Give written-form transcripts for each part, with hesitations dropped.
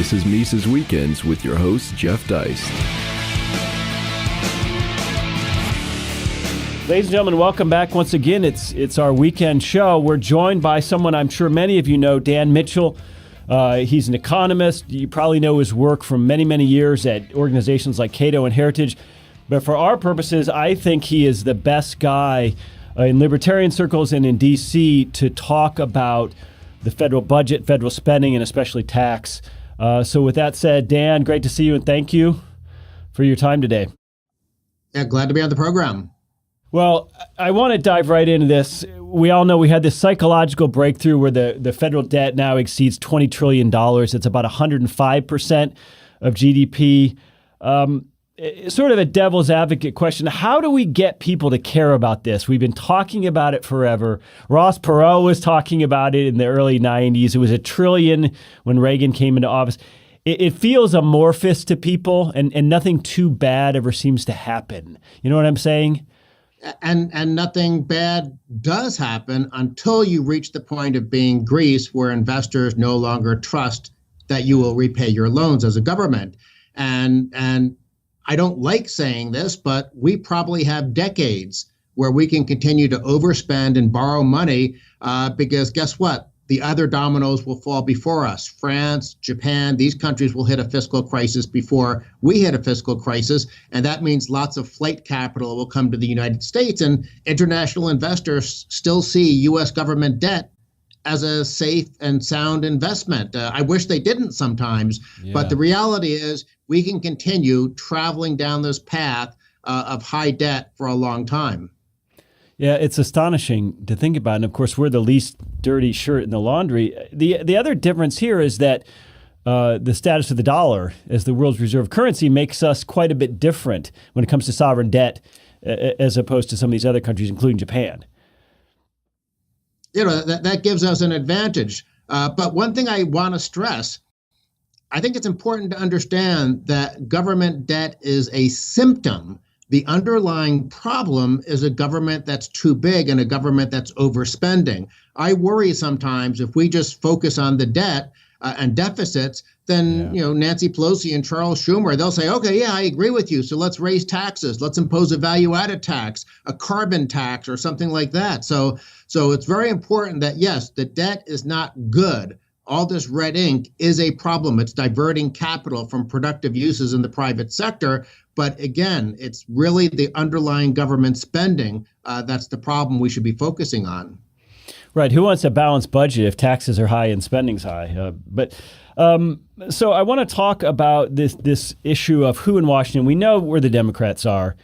This is Mises Weekends with your host, Jeff Deist. Ladies and gentlemen, welcome back once again. It's our weekend show. We're joined by someone I'm sure many of you know, Dan Mitchell. He's an economist. You probably know his work from many, many years at organizations like Cato and Heritage. But for our purposes, I think he is the best guy in libertarian circles and in D.C. to talk about the federal budget, federal spending, and especially tax. So with that said, Dan, great to see you and thank you for your time today. Yeah, glad to be on the program. Well, I want to dive right into this. We all know we had this psychological breakthrough where the federal debt now exceeds $20 trillion. It's about 105% of GDP. It's sort of a devil's advocate question. How do we get people to care about this? We've been talking about it forever. Ross Perot was talking about it in the early 90s. It was $1 trillion when Reagan came into office. It feels amorphous to people, and nothing too bad ever seems to happen. You know what I'm saying? And nothing bad does happen until you reach the point of being Greece, where investors no longer trust that you will repay your loans as a government. And I don't like saying this, but we probably have decades where we can continue to overspend and borrow money because guess what? The other dominoes will fall before us. France, Japan, these countries will hit a fiscal crisis before we hit a fiscal crisis. And that means lots of flight capital will come to the United States. And international investors still see U.S. government debt as a safe and sound investment. I wish they didn't sometimes. Yeah. But the reality is we can continue traveling down this path of high debt for a long time. Yeah, it's astonishing to think about. And of course, we're the least dirty shirt in the laundry. The other difference here is that the status of the dollar as the world's reserve currency makes us quite a bit different when it comes to sovereign debt as opposed to some of these other countries, including Japan. You know, that gives us an advantage. But one thing I want to stress, I think it's important to understand that government debt is a symptom. The underlying problem is a government that's too big and a government that's overspending. I worry sometimes if we just focus on the debt and deficits, then Nancy Pelosi and Charles Schumer, they'll say, okay, yeah, I agree with you. So let's raise taxes. Let's impose a value-added tax, a carbon tax, or something like that. So it's very important that, yes, the debt is not good. All this red ink is a problem. It's diverting capital from productive uses in the private sector. But again, it's really the underlying government spending that's the problem we should be focusing on. Right. Who wants a balanced budget if taxes are high and spending's high? So I want to talk about this issue of who in Washington. We know where the Democrats are.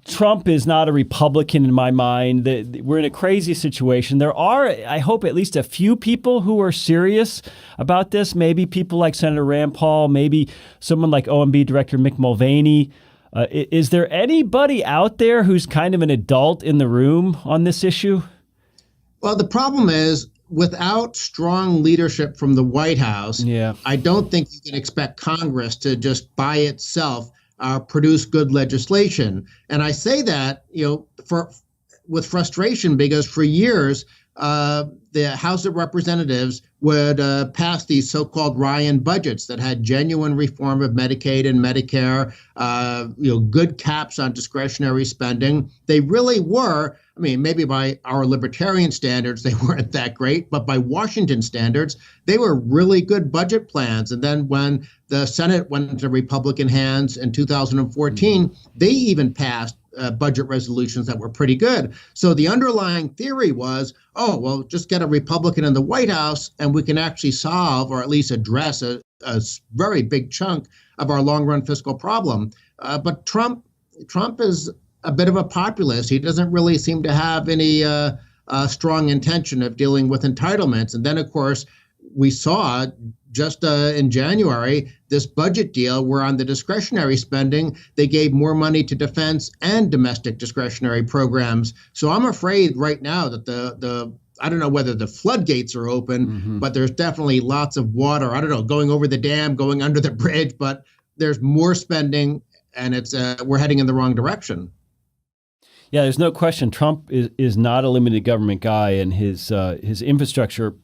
Trump is not a Republican in my mind. We're in a crazy situation. There are, I hope, at least a few people who are serious about this. Maybe people like Senator Rand Paul, maybe someone like OMB Director Mick Mulvaney. Is there anybody out there who's kind of an adult in the room on this issue? Well, the problem is without strong leadership from the White House, I don't think you can expect Congress to just by itself produce good legislation. And I say that, with frustration because for years, the House of Representatives would pass these so-called Ryan budgets that had genuine reform of Medicaid and Medicare, good caps on discretionary spending. They really were. I mean, maybe by our libertarian standards, they weren't that great, but by Washington standards, they were really good budget plans. And then when the Senate went into Republican hands in 2014, they even passed budget resolutions that were pretty good. So the underlying theory was, just get a Republican in the White House and we can actually solve or at least address a very big chunk of our long-run fiscal problem. But Trump is a bit of a populist. He doesn't really seem to have any strong intention of dealing with entitlements. And then, of course, we saw just in January this budget deal where on the discretionary spending, they gave more money to defense and domestic discretionary programs. So I'm afraid right now that I don't know whether the floodgates are open, but there's definitely lots of water. I don't know, going over the dam, going under the bridge, but there's more spending and we're heading in the wrong direction. Yeah, there's no question. Trump is not a limited government guy, and his infrastructure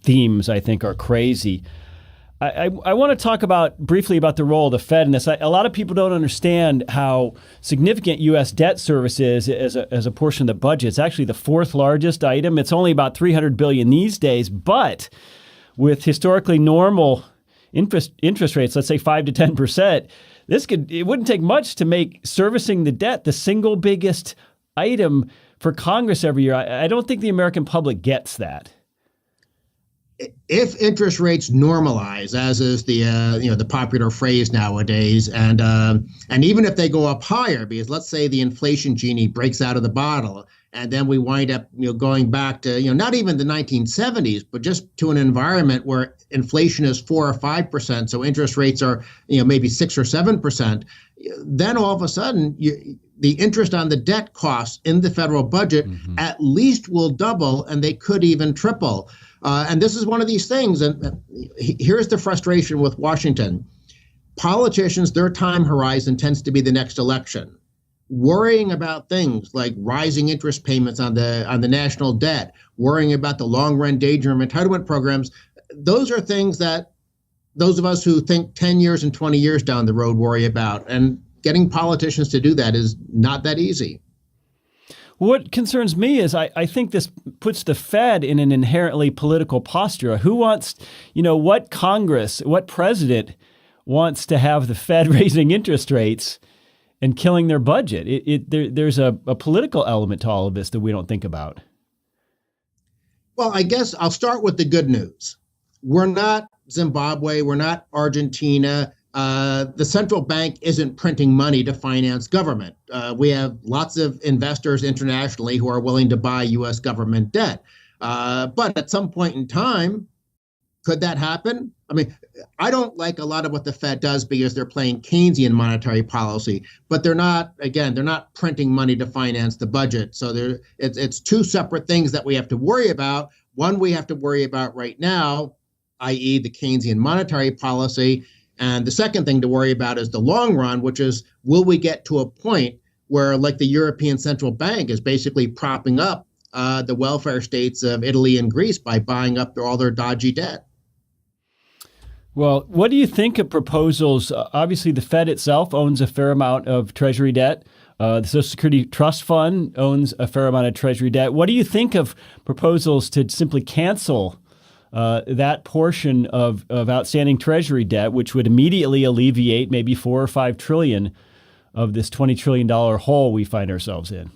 themes, I think, are crazy. I want to talk briefly about the role of the Fed in this. A lot of people don't understand how significant U.S. debt service is as a portion of the budget. It's actually the fourth largest item. It's only about $300 billion these days, but with historically normal interest rates, let's say 5 to 10%, it wouldn't take much to make servicing the debt the single biggest item for Congress every year. I don't think the American public gets that. If interest rates normalize, as is the popular phrase nowadays, and even if they go up higher, because let's say the inflation genie breaks out of the bottle, and then we wind up going back to not even the 1970s, but just to an environment where inflation is 4 or 5%, so interest rates are maybe 6 or 7%, then all of a sudden the interest on the debt costs in the federal budget at least will double, and they could even triple. And this is one of these things, and here's the frustration with Washington. Politicians, their time horizon tends to be the next election. Worrying about things like rising interest payments on the national debt, worrying about the long-run danger and entitlement programs, those are things that those of us who think 10 years and 20 years down the road worry about. And getting politicians to do that is not that easy. What concerns me is I think this puts the Fed in an inherently political posture. Who wants, what Congress, what president wants to have the Fed raising interest rates and killing their budget? There's a political element to all of this that we don't think about. Well, I guess I'll start with the good news. We're not Zimbabwe. We're not Argentina. The central bank isn't printing money to finance government. We have lots of investors internationally who are willing to buy U.S. government debt. But at some point in time, could that happen? I mean, I don't like a lot of what the Fed does because they're playing Keynesian monetary policy, but they're not printing money to finance the budget. So it's two separate things that we have to worry about. One we have to worry about right now, i.e. the Keynesian monetary policy. And the second thing to worry about is the long run, which is, will we get to a point where, like the European Central Bank is basically propping up the welfare states of Italy and Greece by buying up all their dodgy debt? Well, what do you think of proposals? Obviously, the Fed itself owns a fair amount of Treasury debt. The Social Security Trust Fund owns a fair amount of Treasury debt. What do you think of proposals to simply cancel that portion of outstanding Treasury debt, which would immediately alleviate maybe 4 or 5 trillion of this $20 trillion hole we find ourselves in?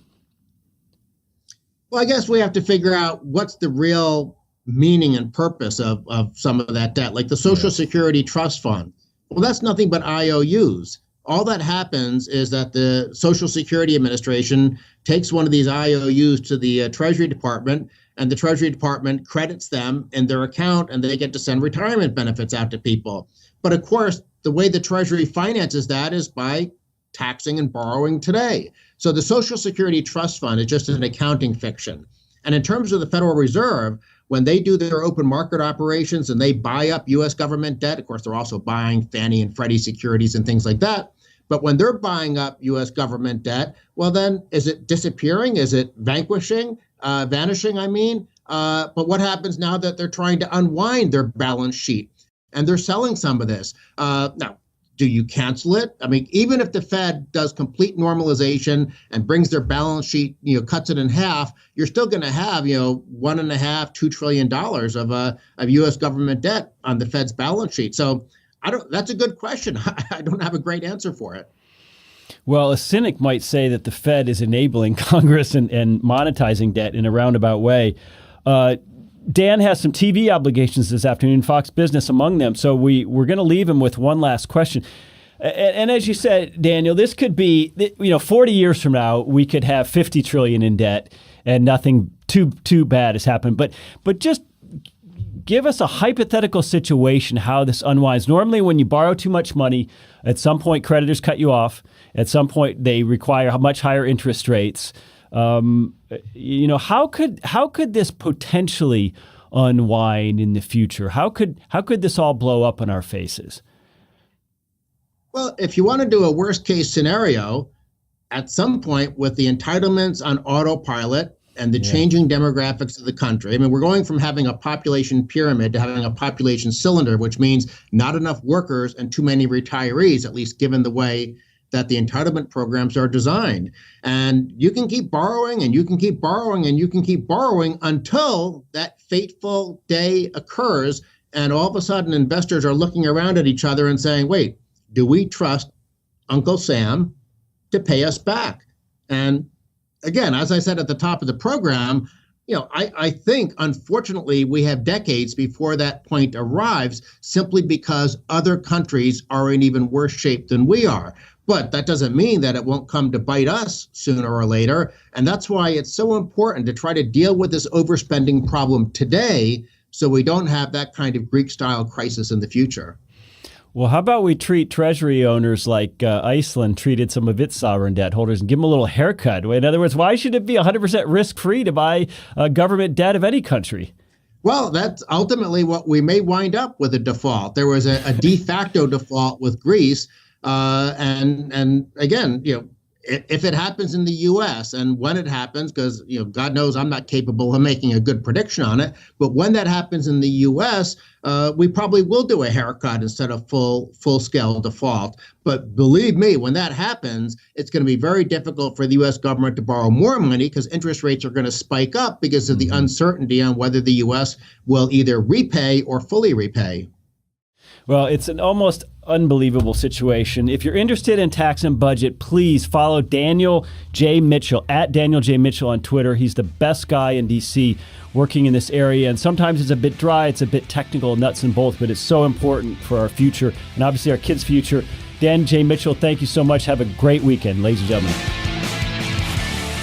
Well, I guess we have to figure out what's the real meaning and purpose of some of that debt, like the Social Security Trust Fund. Well, that's nothing but IOUs. All that happens is that the Social Security Administration takes one of these IOUs to the Treasury Department, and the Treasury Department credits them in their account, and they get to send retirement benefits out to people. But of course, the way the Treasury finances that is by taxing and borrowing today. So the Social Security Trust Fund is just an accounting fiction. And in terms of the Federal Reserve, when they do their open market operations and they buy up U.S. government debt, of course, they're also buying Fannie and Freddie securities and things like that. But when they're buying up U.S. government debt, well, then is it disappearing? Is it vanishing? But what happens now that they're trying to unwind their balance sheet and they're selling some of this? Now, do you cancel it? I mean, even if the Fed does complete normalization and brings their balance sheet, cuts it in half, you're still going to have, $1.5–2 trillion of U.S. government debt on the Fed's balance sheet. So that's a good question. I don't have a great answer for it. Well, a cynic might say that the Fed is enabling Congress and monetizing debt in a roundabout way. Dan has some TV obligations this afternoon, Fox Business among them. So we're going to leave him with one last question. And as you said, Daniel, this could be, 40 years from now, we could have 50 trillion in debt and nothing too bad has happened. But just give us a hypothetical situation how this unwinds. Normally, when you borrow too much money, at some point creditors cut you off. At some point, they require much higher interest rates. How could this potentially unwind in the future? How could this all blow up in our faces? Well, if you want to do a worst case scenario, at some point with the entitlements on autopilot, and the changing demographics of the country. I mean, we're going from having a population pyramid to having a population cylinder, which means not enough workers and too many retirees, at least given the way that the entitlement programs are designed. And you can keep borrowing and you can keep borrowing and you can keep borrowing until that fateful day occurs. And all of a sudden, investors are looking around at each other and saying, wait, do we trust Uncle Sam to pay us back? And again, as I said at the top of the program, I think, unfortunately, we have decades before that point arrives simply because other countries are in even worse shape than we are. But that doesn't mean that it won't come to bite us sooner or later. And that's why it's so important to try to deal with this overspending problem today so we don't have that kind of Greek-style crisis in the future. Well, how about we treat treasury owners like Iceland treated some of its sovereign debt holders and give them a little haircut? In other words, why should it be 100% risk-free to buy government debt of any country? Well, that's ultimately what we may wind up with, a default. There was a de facto default with Greece. And again, if it happens in the U.S. and when it happens, because, God knows I'm not capable of making a good prediction on it. But when that happens in the U.S., we probably will do a haircut instead of full-scale default. But believe me, when that happens, it's going to be very difficult for the U.S. government to borrow more money because interest rates are going to spike up because of the uncertainty on whether the U.S. will either repay or fully repay. Well, it's an almost unbelievable situation. If you're interested in tax and budget, please follow Daniel J. Mitchell, at Daniel J. Mitchell on Twitter. He's the best guy in D.C. working in this area. And sometimes it's a bit dry, it's a bit technical, nuts and bolts, but it's so important for our future and obviously our kids' future. Dan J. Mitchell, thank you so much. Have a great weekend, ladies and gentlemen.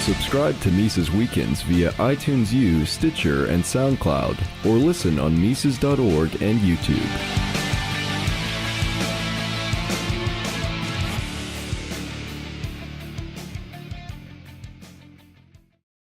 Subscribe to Mises Weekends via iTunes U, Stitcher, and SoundCloud, or listen on Mises.org and YouTube.